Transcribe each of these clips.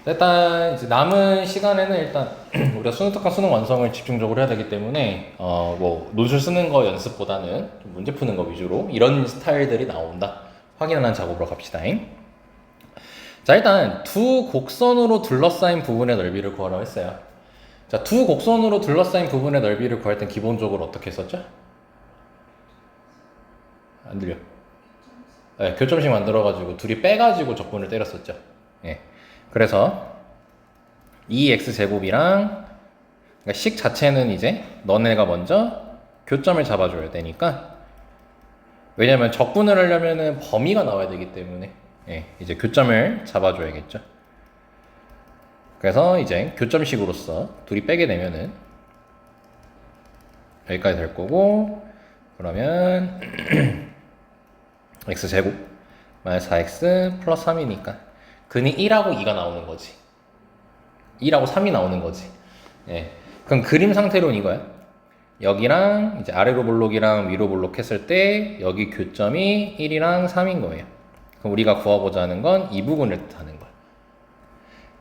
일단 이제 남은 시간에는 일단 우리가 수능 특강 수능 완성을 집중적으로 해야 되기 때문에 뭐 논술 쓰는 거 연습보다는 좀 문제 푸는 거 위주로 이런 스타일들이 나온다 확인하는 작업으로 갑시다. 자, 일단 두 곡선으로 둘러싸인 부분의 넓이를 구하라고 했어요. 자, 두 곡선으로 둘러싸인 부분의 넓이를 구할 땐 기본적으로 어떻게 했었죠? 안 들려. 네, 교점식 만들어가지고 둘이 빼가지고 적분을 때렸었죠. 예. 그래서 2x제곱이랑 그러니까 식 자체는 이제 너네가 먼저 교점을 잡아줘야 되니까, 왜냐면 적분을 하려면은 범위가 나와야 되기 때문에 이제 교점을 잡아줘야겠죠. 그래서 이제 교점식으로서 둘이 빼게 되면은 여기까지 될 거고, 그러면 x제곱 마이너스 4x 플러스 3이니까 근이 1하고 2가 나오는 거지. 1하고 3이 나오는 거지. 그럼 그림 상태로는 이거야. 여기랑 이제 아래로 볼록이랑 위로 볼록 했을 때 여기 교점이 1이랑 3인 거예요. 그럼 우리가 구하고자 하는 건 이 부분을 뜻하는 거야.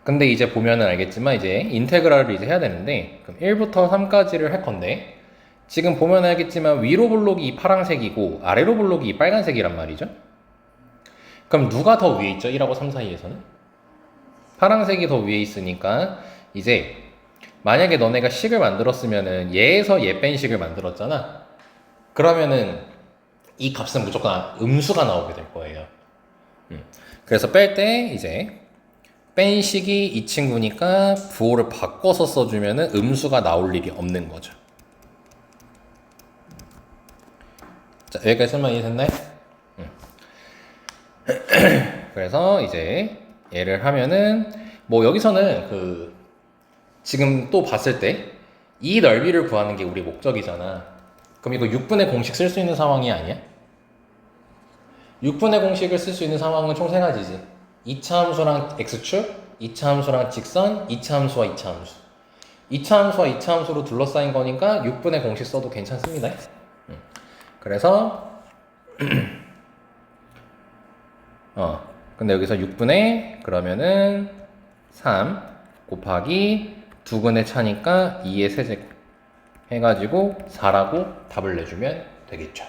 근데 이제 보면은 알겠지만 이제 인테그랄을 이제 해야 되는데, 그럼 1부터 3까지를 할 건데, 지금 보면 알겠지만 위로 볼록이 이 파란색이고 아래로 볼록이 이 빨간색이란 말이죠. 그럼 누가 더 위에 있죠? 1하고 3 사이에서는? 파란색이 더 위에 있으니까 이제 만약에 너네가 식을 만들었으면은 얘에서 얘 뺀 식을 만들었잖아. 그러면은 이 값은 무조건 음수가 나오게 될 거예요. 그래서 뺄 때 이제 뺀 식이 이 친구니까 부호를 바꿔서 써주면은 음수가 나올 일이 없는 거죠. 자, 여기까지 설명 이해됐나요? 그래서 이제 얘를 하면은 뭐 여기서는 지금 또 봤을 때 이 넓이를 구하는 게 우리 목적이잖아. 그럼 이거 6분의 공식 쓸 수 있는 상황이 아니야? 6분의 공식을 쓸 수 있는 상황은 총 세 가지지. 2차 함수랑 x축, 2차 함수랑 직선, 2차 함수와 2차 함수. 2차 함수와 2차 함수로 둘러싸인 거니까 6분의 공식 써도 괜찮습니다. 그래서 근데 여기서 6분의 그러면은 3 곱하기 두근의 차니까 2의 세제곱 해가지고 4라고 답을 내주면 되겠죠.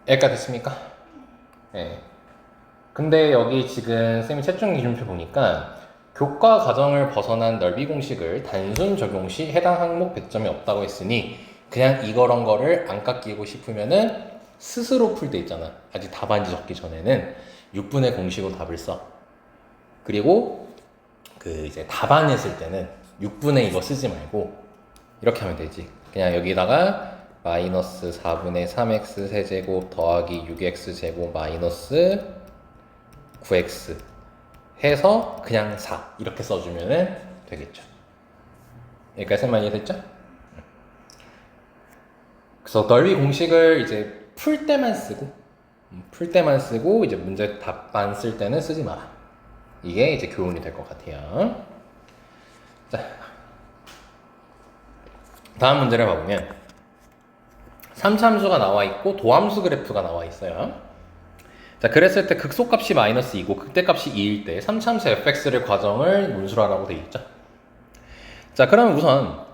여기까지 됐습니까? 네. 근데 여기 지금 쌤이 채점 기준표 보니까 교과 과정을 벗어난 넓이 공식을 단순 적용 시 해당 항목 배점이 없다고 했으니 그냥 이거런 거를 안 깎이고 싶으면은 스스로 풀 때 있잖아. 아직 답안지 적기 전에는 6분의 공식으로 답을 써. 그리고 이제 답안 했을 때는 6분의 이거 쓰지 말고 이렇게 하면 되지. 그냥 여기다가 마이너스 4분의 3x 세제곱 더하기 6x 제곱 마이너스 9x 해서 그냥 4 이렇게 써주면 되겠죠. 여기까지 설명 이해됐죠? 그래서 넓이 공식을 이제 풀 때만 쓰고 이제 문제 답안 쓸 때는 쓰지 마라. 이게 이제 교훈이 될 것 같아요. 자, 다음 문제를 봐보면 3참수가 나와 있고 도함수 그래프가 나와 있어요. 자, 그랬을 때 극소값이 마이너스 2고 극대값이 2일 때 3참수 fx를 과정을 문수라라고 되어 있죠. 자, 그러면 우선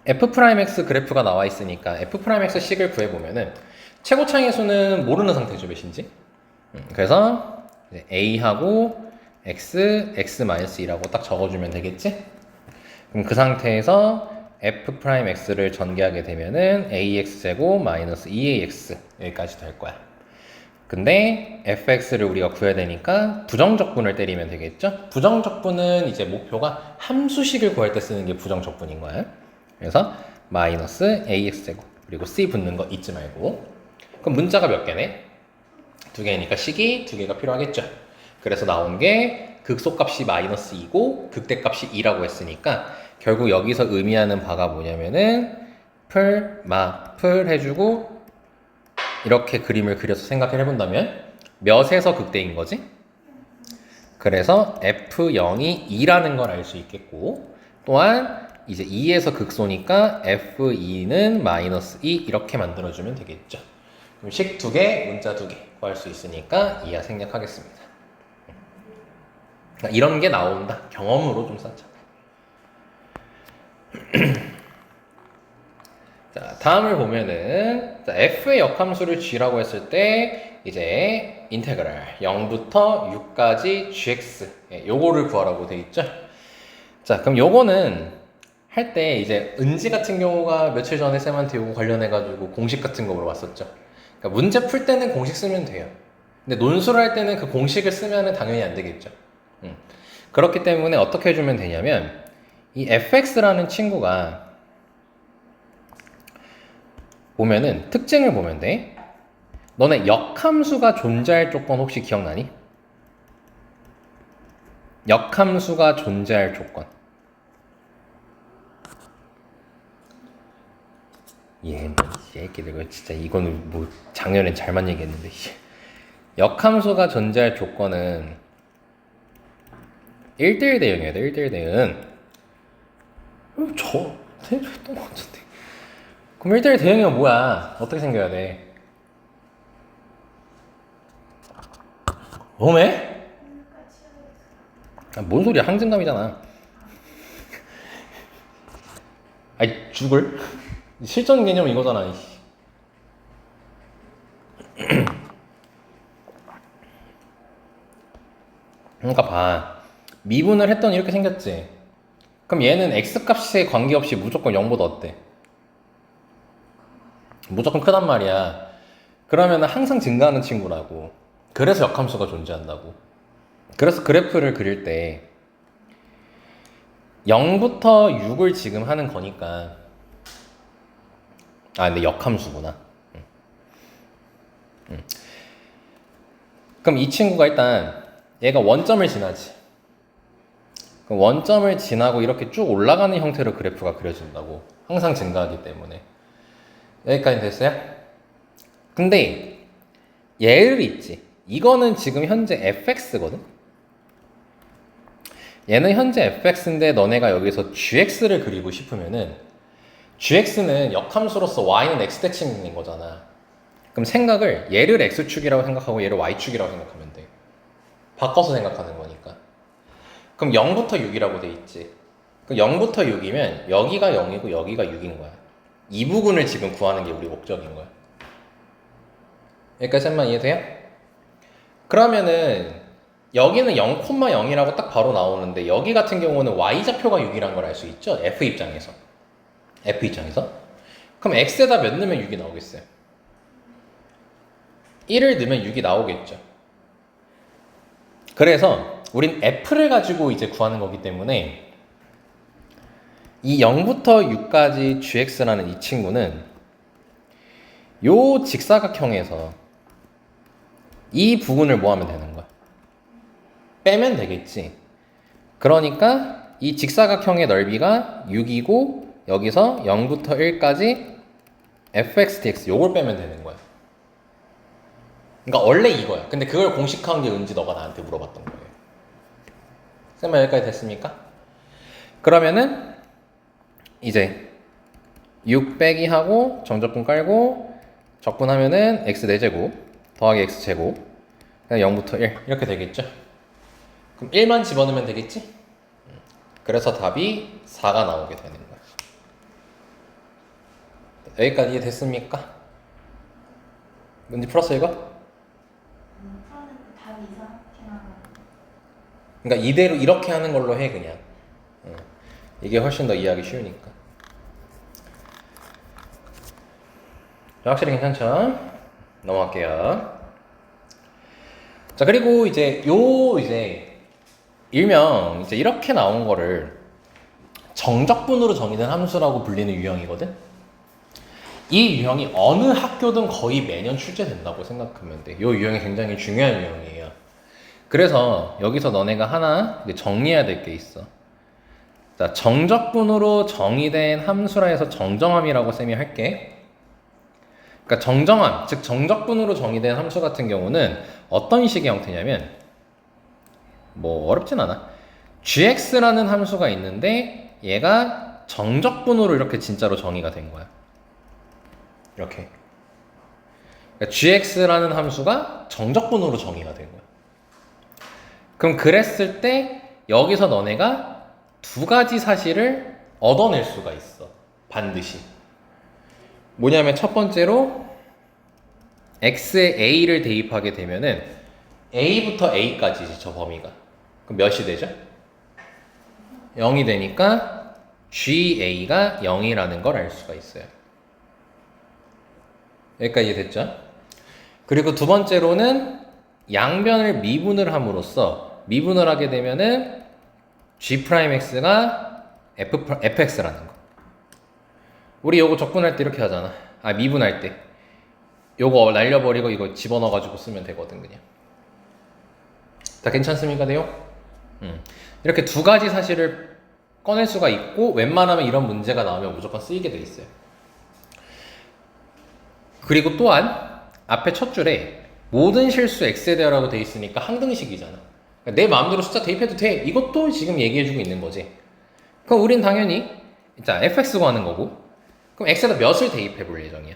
f'x 그래프가 나와 있으니까 f'x 식을 구해보면은 최고차의 수는 모르는 상태죠. 몇인지. 그래서 a하고 x-2라고 딱 적어주면 되겠지? 그럼 그 상태에서 f'x를 전개하게 되면은 ax제곱 마이너스 2ax 여기까지 될 거야. 근데 fx를 우리가 구해야 되니까 부정적분을 때리면 되겠죠? 부정적분은 이제 목표가 함수식을 구할 때 쓰는 게 부정적분인 거야. 그래서 마이너스 ax제곱 그리고 c 붙는 거 잊지 말고. 그럼 문자가 몇 개네? 2개니까 식이 2개가 필요하겠죠. 그래서 나온 게 극소값이 마이너스 2고 극대값이 2라고 했으니까 결국 여기서 의미하는 바가 뭐냐면은 풀 해주고 이렇게 그림을 그려서 생각을 해본다면 몇에서 극대인 거지? 그래서 F0이 2라는 걸 알 수 있겠고, 또한 이제 2에서 극소니까 F2는 마이너스 2 이렇게 만들어주면 되겠죠. 그럼 식 2개, 문자 2개 구할 수 있으니까 이하 생략하겠습니다. 그러니까 이런 게 나온다. 경험으로 좀 쌓자. 자, 다음을 보면은 자, f의 역함수를 g라고 했을 때 이제 인테그랄 0부터 6까지 gx 요거를 구하라고 돼 있죠. 자, 그럼 요거는 할 때 이제 은지 같은 경우가 며칠 전에 쌤한테 요거 관련해 가지고 공식 같은 거 물어봤었죠. 그러니까 문제 풀 때는 공식 쓰면 돼요. 근데 논술을 할 때는 그 공식을 쓰면은 당연히 안 되겠죠. 그렇기 때문에 어떻게 해주면 되냐면 이 fx라는 친구가 보면은 특징을 보면 돼. 너네 역함수가 존재할 조건 혹시 기억나니? 역함수가 존재할 조건. 이 새끼들 이거 진짜 이거는 뭐 작년엔 잘만 얘기했는데. 역함수가 존재할 조건은 1대1 대응이야 돼. 1대1 대응. 했던 것 같은데. 그럼 1대1 대응이면 뭐야? 어떻게 생겨야 돼? 뭐매? 뭔 소리야? 항증감이잖아. 아이 죽을? 실전 개념 이거잖아. 그러니까 봐. 미분을 했더니 이렇게 생겼지. 그럼 얘는 x값에 관계없이 무조건 0보다 어때? 무조건 크단 말이야. 그러면 항상 증가하는 친구라고. 그래서 역함수가 존재한다고. 그래서 그래프를 그릴 때 0부터 6을 지금 하는 거니까 근데 역함수구나. 그럼 이 친구가 일단 얘가 원점을 지나지. 그럼 원점을 지나고 이렇게 쭉 올라가는 형태로 그래프가 그려진다고. 항상 증가하기 때문에. 여기까지 됐어요? 근데 얘를 있지. 이거는 지금 현재 fx거든? 얘는 현재 fx인데 너네가 여기서 gx를 그리고 싶으면은 gx는 역함수로서 y는 x 대칭인 거잖아. 그럼 생각을 얘를 x축이라고 생각하고 얘를 y축이라고 생각하면 돼. 바꿔서 생각하는 거니까. 그럼 0부터 6이라고 돼 있지. 그럼 0부터 6이면 여기가 0이고 여기가 6인 거야. 이 부분을 지금 구하는 게 우리 목적인 거야. 여기까지 쌤만 이해돼요? 그러면은 여기는 0,0이라고 딱 바로 나오는데 여기 같은 경우는 y좌표가 6이란 걸 알 수 있죠? f 입장에서. 그럼 x에다 몇 넣으면 6이 나오겠어요? 1을 넣으면 6이 나오겠죠. 그래서 우린 f를 가지고 이제 구하는 거기 때문에 이 0부터 6까지 gx라는 이 친구는 요 직사각형에서 이 부분을 뭐 하면 되는 거야? 빼면 되겠지. 그러니까 이 직사각형의 넓이가 6이고 여기서 0부터 1까지 fx, dx 요걸 빼면 되는 거야. 그러니까 원래 이거야. 근데 그걸 공식화한 게 은지 너가 나한테 물어봤던 거예요. 쌤만 여기까지 됐습니까? 그러면은 이제 6 빼기 하고 정적분 깔고 적분하면은 x 4제곱 더하기 x 제곱 0부터 1 이렇게 되겠죠? 그럼 1만 집어넣으면 되겠지? 그래서 답이 4가 나오게 되는 거야. 여기까지 이해됐습니까? 문제 풀었어 이거? 풀었는데 답이 이상하게 나와요. 그러니까 이대로 이렇게 하는 걸로 해 그냥. 이게 훨씬 더 이해하기 쉬우니까. 확실히 괜찮죠? 넘어갈게요. 자 그리고 이제 일명 이제 이렇게 나온 거를 정적분으로 정의된 함수라고 불리는 유형이거든. 이 유형이 어느 학교든 거의 매년 출제된다고 생각하면 돼. 이 유형이 굉장히 중요한 유형이에요. 그래서 여기서 너네가 하나 정리해야 될 게 있어. 자, 정적분으로 정의된 함수라 해서 정정함이라고 쌤이 할게. 그러니까 정정함, 즉 정적분으로 정의된 함수 같은 경우는 어떤 식의 형태냐면 뭐 어렵진 않아. gx라는 함수가 있는데 얘가 정적분으로 이렇게 진짜로 정의가 된 거야. 이렇게. 그러니까 gx라는 함수가 정적분으로 정의가 된 거야. 그럼 그랬을 때 여기서 너네가 두 가지 사실을 얻어낼 수가 있어. 반드시. 뭐냐면 첫 번째로 x에 a를 대입하게 되면은 a부터 a까지지 저 범위가. 그럼 몇이 되죠? 0이 되니까 GA가 0이라는 걸 알 수가 있어요. 여기까지 됐죠? 그리고 두 번째로는 양변을 미분을 함으로써 미분을 하게 되면은 G'X가 fx라는 거. 우리 요거 적분할 때 이렇게 하잖아. 아, 미분할 때. 요거 날려버리고 이거 집어넣어가지고 쓰면 되거든, 그냥. 다 괜찮습니까, 내용? 이렇게 두 가지 사실을 꺼낼 수가 있고, 웬만하면 이런 문제가 나오면 무조건 쓰이게 돼 있어요. 그리고 또한, 앞에 첫 줄에 모든 실수 x에 대하라고 돼 있으니까 항등식이잖아. 그러니까 내 마음대로 숫자 대입해도 돼. 이것도 지금 얘기해주고 있는 거지. 그럼 우린 당연히, 자, fx 구하는 거고, 그럼 x에다 몇을 대입해 볼 예정이야?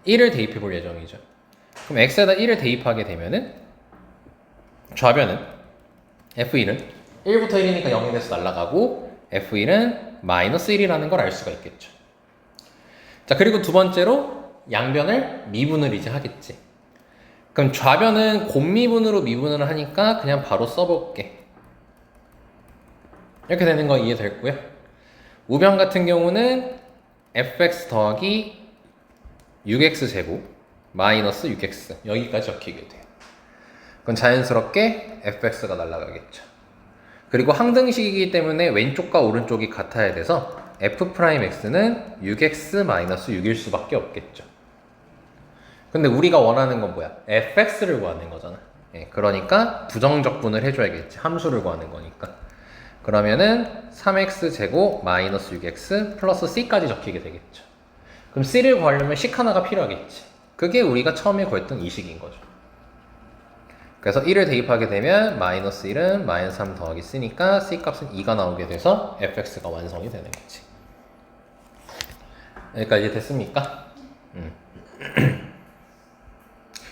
1을 대입해 볼 예정이죠. 그럼 x에다 1을 대입하게 되면은 좌변은 f1은 1부터 1이니까 0이 돼서 날아가고 f1은 마이너스 1이라는 걸 알 수가 있겠죠. 자, 그리고 두 번째로 양변을 미분을 이제 하겠지. 그럼 좌변은 곱미분으로 미분을 하니까 그냥 바로 써볼게. 이렇게 되는 거 이해됐고요. 우변 같은 경우는 fx 더하기 6x 제곱 마이너스 6x 여기까지 적히게 돼요. 그건 자연스럽게 fx가 날아가겠죠. 그리고 항등식이기 때문에 왼쪽과 오른쪽이 같아야 돼서 f'x는 6x 마이너스 6일 수밖에 없겠죠. 근데 우리가 원하는 건 뭐야? fx를 구하는 거잖아. 예, 그러니까 부정적분을 해줘야겠지. 함수를 구하는 거니까. 그러면은 3x 제곱 마이너스 6x 플러스 c까지 적히게 되겠죠. 그럼 c를 구하려면 식 하나가 필요하겠지. 그게 우리가 처음에 구했던 이 식인 거죠. 그래서 1을 대입하게 되면 마이너스 1은 마이너스 3 더하기 c니까 c 값은 2가 나오게 돼서 fx가 완성이 되는 거지. 여기까지 됐습니까?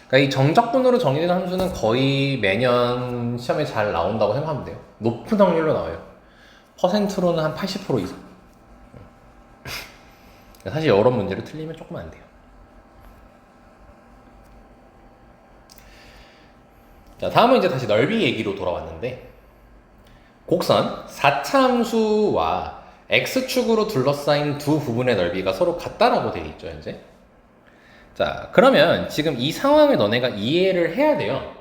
그러니까 이 정적분으로 정의된 함수는 거의 매년 시험에 잘 나온다고 생각하면 돼요. 높은 확률로 나와요. 퍼센트로는 한 80% 이상. 사실 여러 문제를 틀리면 조금 안 돼요. 자, 다음은 이제 다시 넓이 얘기로 돌아왔는데 곡선 4차 함수와 x축으로 둘러싸인 두 부분의 넓이가 서로 같다라고 되어 있죠, 현재. 자, 그러면 지금 이 상황을 너네가 이해를 해야 돼요.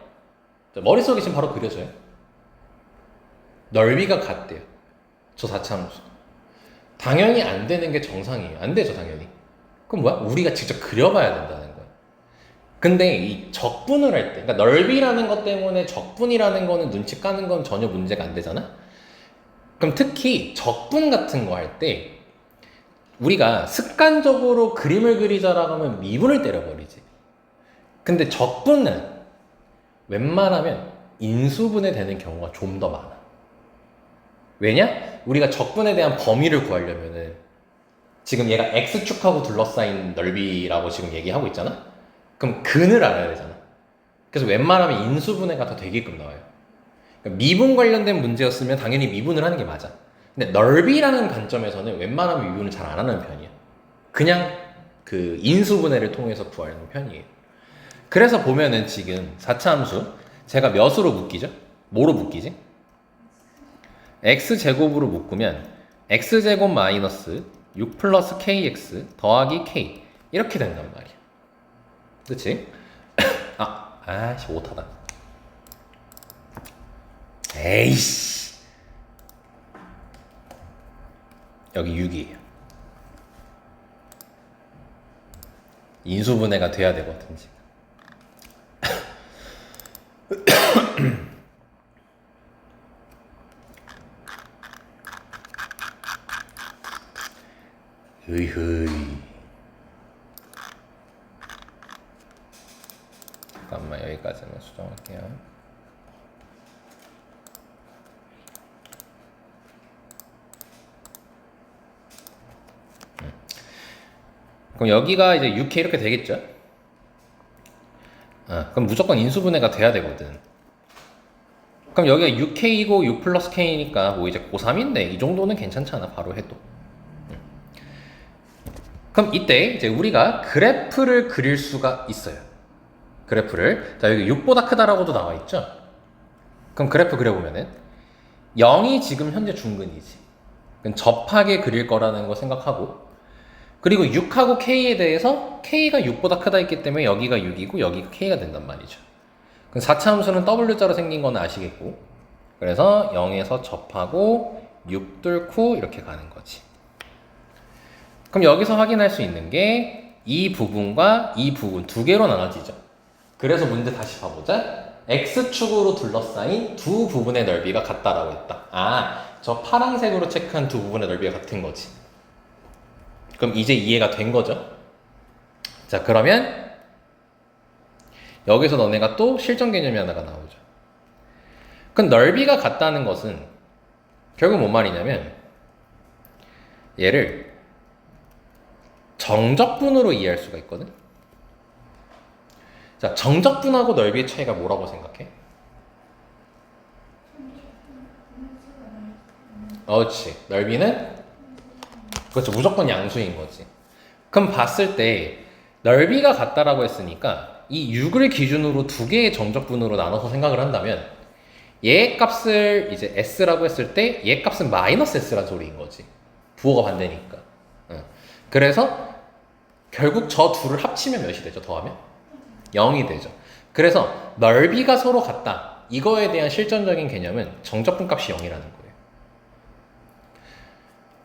자, 머릿속에 지금 바로 그려져요. 넓이가 같대요. 저 4차 함수. 당연히 안 되는 게 정상이에요. 안 되죠, 당연히. 그럼 뭐야? 우리가 직접 그려봐야 된다는 거야. 근데 이 적분을 할 때, 그러니까 넓이라는 것 때문에 적분이라는 거는 눈치 까는 건 전혀 문제가 안 되잖아? 그럼 특히 적분 같은 거 할 때 우리가 습관적으로 그림을 그리자라고 하면 미분을 때려버리지. 근데 적분은 웬만하면 인수분해 되는 경우가 좀 더 많아. 왜냐? 우리가 적분에 대한 범위를 구하려면은 지금 얘가 x축하고 둘러싸인 넓이라고 지금 얘기하고 있잖아? 그럼 근을 알아야 되잖아. 그래서 웬만하면 인수분해가 더 되게끔 나와요. 그러니까 미분 관련된 문제였으면 당연히 미분을 하는 게 맞아. 근데 넓이라는 관점에서는 웬만하면 미분을 잘 안 하는 편이야. 그냥 그 인수분해를 통해서 구하는 편이에요. 그래서 보면은 지금 4차 함수 제가 몇으로 묶이죠? 뭐로 묶이지? x제곱으로 묶으면 x제곱 마이너스 6 플러스 kx 더하기 k 이렇게 된단 말이야. 그치? 아씨 못하다. 에이씨. 여기 6이에요. 인수분해가 돼야 되거든 지금. 으이흐이. 잠깐만 여기까지만 수정할게요. 그럼 여기가 이제 6K 이렇게 되겠죠? 그럼 무조건 인수분해가 돼야 되거든. 그럼 여기가 6k이고 6 플러스 k니까 뭐 이제 고3인데 이 정도는 괜찮잖아, 바로 해도. 그럼 이때 이제 우리가 그래프를 그릴 수가 있어요. 그래프를. 자, 여기 6보다 크다라고도 나와 있죠? 그럼 그래프 그려보면은 0이 지금 현재 중근이지. 그럼 접하게 그릴 거라는 거 생각하고, 그리고 6하고 k에 대해서 k가 6보다 크다 했기 때문에 여기가 6이고 여기가 k가 된단 말이죠. 그럼 4차 함수는 w자로 생긴 거는 아시겠고, 그래서 0에서 접하고 6 뚫고 이렇게 가는 거지. 그럼 여기서 확인할 수 있는 게 이 부분과 이 부분 두 개로 나눠지죠. 그래서 문제 다시 봐보자. X축으로 둘러싸인 두 부분의 넓이가 같다라고 했다. 아, 저 파란색으로 체크한 두 부분의 넓이가 같은 거지. 그럼 이제 이해가 된 거죠. 자, 그러면 여기서 너네가 또 실전 개념이 하나가 나오죠. 그럼 넓이가 같다는 것은 결국 뭔 말이냐면 얘를 정적분으로 이해할 수가 있거든. 자, 정적분하고 넓이의 차이가 뭐라고 생각해? 그렇지. 넓이는 그렇죠. 무조건 양수인 거지. 그럼 봤을 때 넓이가 같다라고 했으니까 이 6을 기준으로 두 개의 정적분으로 나눠서 생각을 한다면 얘 값을 이제 s라고 했을 때 얘 값은 마이너스 s란 소리인 거지. 부호가 반대니까. 그래서 결국 저 둘을 합치면 몇이 되죠? 더하면? 0이 되죠. 그래서 넓이가 서로 같다. 이거에 대한 실전적인 개념은 정적분 값이 0이라는 거예요.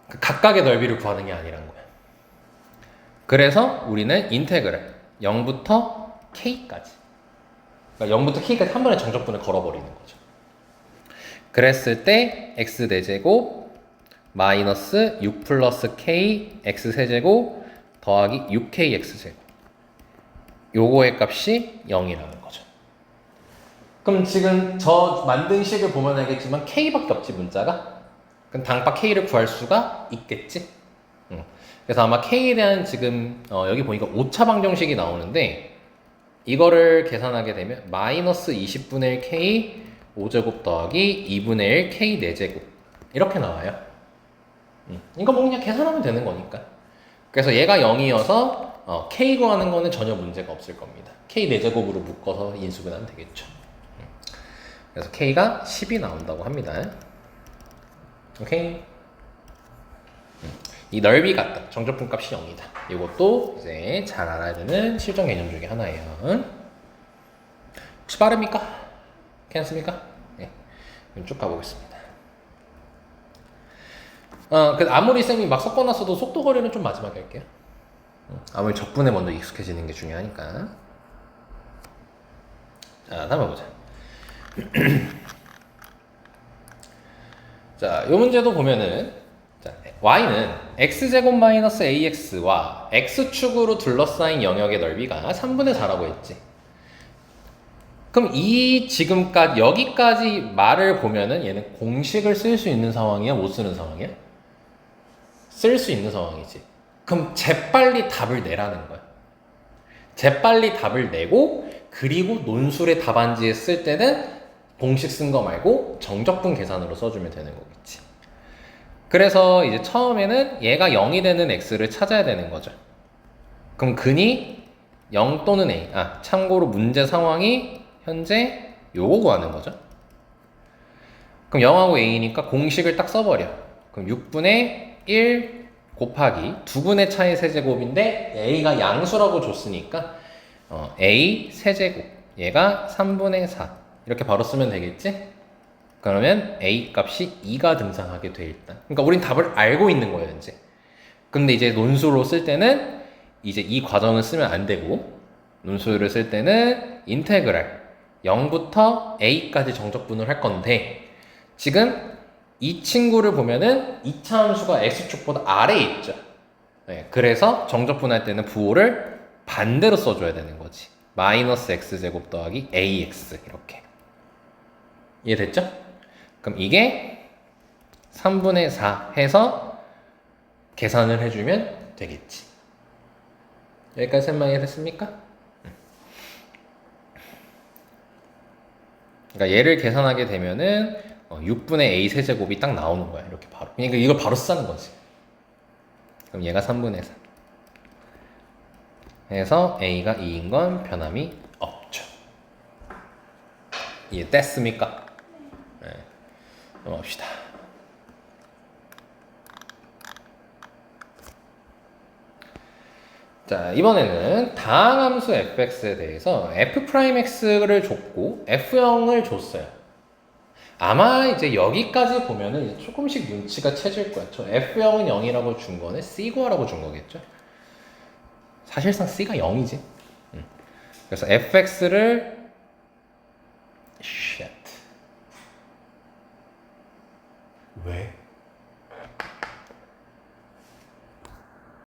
그 각각의 넓이를 구하는 게 아니란 거야. 그래서 우리는 인테그랄 0부터 k까지, 그러니까 0부터 k까지 한 번에 정적분을 걸어버리는 거죠. 그랬을 때 x 4제곱 마이너스 6 플러스 k x 세제곱 더하기 6k x제곱, 요거의 값이 0이라는 거죠. 그럼 지금 저 만든 식을 보면 알겠지만 k밖에 없지, 문자가. 그럼 당파 k를 구할 수가 있겠지. 그래서 아마 k에 대한 지금 여기 보니까 오차 방정식이 나오는데, 이거를 계산하게 되면 마이너스 20분의 1 k 5제곱 더하기 2분의 1 k 4제곱 이렇게 나와요. 이거 뭐 그냥 계산하면 되는 거니까. 그래서 얘가 0이어서 k 구하는 거는 전혀 문제가 없을 겁니다. k 4제곱으로 묶어서 인수분하면 되겠죠. 그래서 k가 10이 나온다고 합니다. 오케이. 이 넓이 같다. 정적분 값이 0이다. 이것도 이제 잘 알아야 되는 실전 개념 중에 하나예요. 혹시 빠릅니까? 괜찮습니까? 네. 쭉 가보겠습니다. 아무리 쌤이 막 섞어놨어도 속도 거리는 좀 마지막에 할게요. 아무리 적분에 먼저 익숙해지는 게 중요하니까. 자, 다음 해보자. 자, 이 문제도 보면은, 자, y는 x제곱 마이너스 ax와 x축으로 둘러싸인 영역의 넓이가 3분의 4라고 했지. 그럼 이 지금까지 여기까지 말을 보면은 얘는 공식을 쓸 수 있는 상황이야, 못 쓰는 상황이야? 쓸 수 있는 상황이지. 그럼 재빨리 답을 내라는 거야. 재빨리 답을 내고, 그리고 논술의 답안지에 쓸 때는 공식 쓴 거 말고 정적분 계산으로 써주면 되는 거겠지. 그래서 이제 처음에는 얘가 0이 되는 x를 찾아야 되는 거죠. 그럼 근이 0 또는 a. 참고로 문제 상황이 현재 요거 구하는 거죠. 그럼 0하고 a니까 공식을 딱 써버려. 그럼 6분의 1 곱하기 2분의 차의 세제곱인데 a가 양수라고 줬으니까 a 세제곱, 얘가 3분의 4 이렇게 바로 쓰면 되겠지? 그러면 a 값이 2가 등장하게 돼 일단. 그러니까 우린 답을 알고 있는 거예요 이제. 근데 이제 논술로 쓸 때는 이제 이 과정을 쓰면 안 되고, 논술을 쓸 때는 인테그랄 0부터 a까지 정적분을 할 건데, 지금 이 친구를 보면은 2차 함수가 x축보다 아래에 있죠. 네, 그래서 정적분할 때는 부호를 반대로 써줘야 되는 거지. 마이너스 x제곱 더하기 ax 이렇게. 이해됐죠? 그럼 이게 3분의 4 해서 계산을 해주면 되겠지. 여기까지 설명 이해됐습니까? 그러니까 얘를 계산하게 되면은 6분의 a 세제곱이 딱 나오는 거야. 이렇게 바로. 그러니까 이걸 바로 쓰는 거지. 그럼 얘가 3분의 4. 그래서 a가 2인 건 변함이 없죠. 이해됐습니까? 네. 넘어갑시다. 자, 이번에는 다항함수 fx에 대해서 f'x를 줬고 f형을 줬어요. 아마 이제 여기까지 보면은 이제 조금씩 눈치가 채질 거야. 저 f형은 0이라고 준 거는 c구하라고 준 거겠죠? 사실상 c가 0이지. 그래서 fx를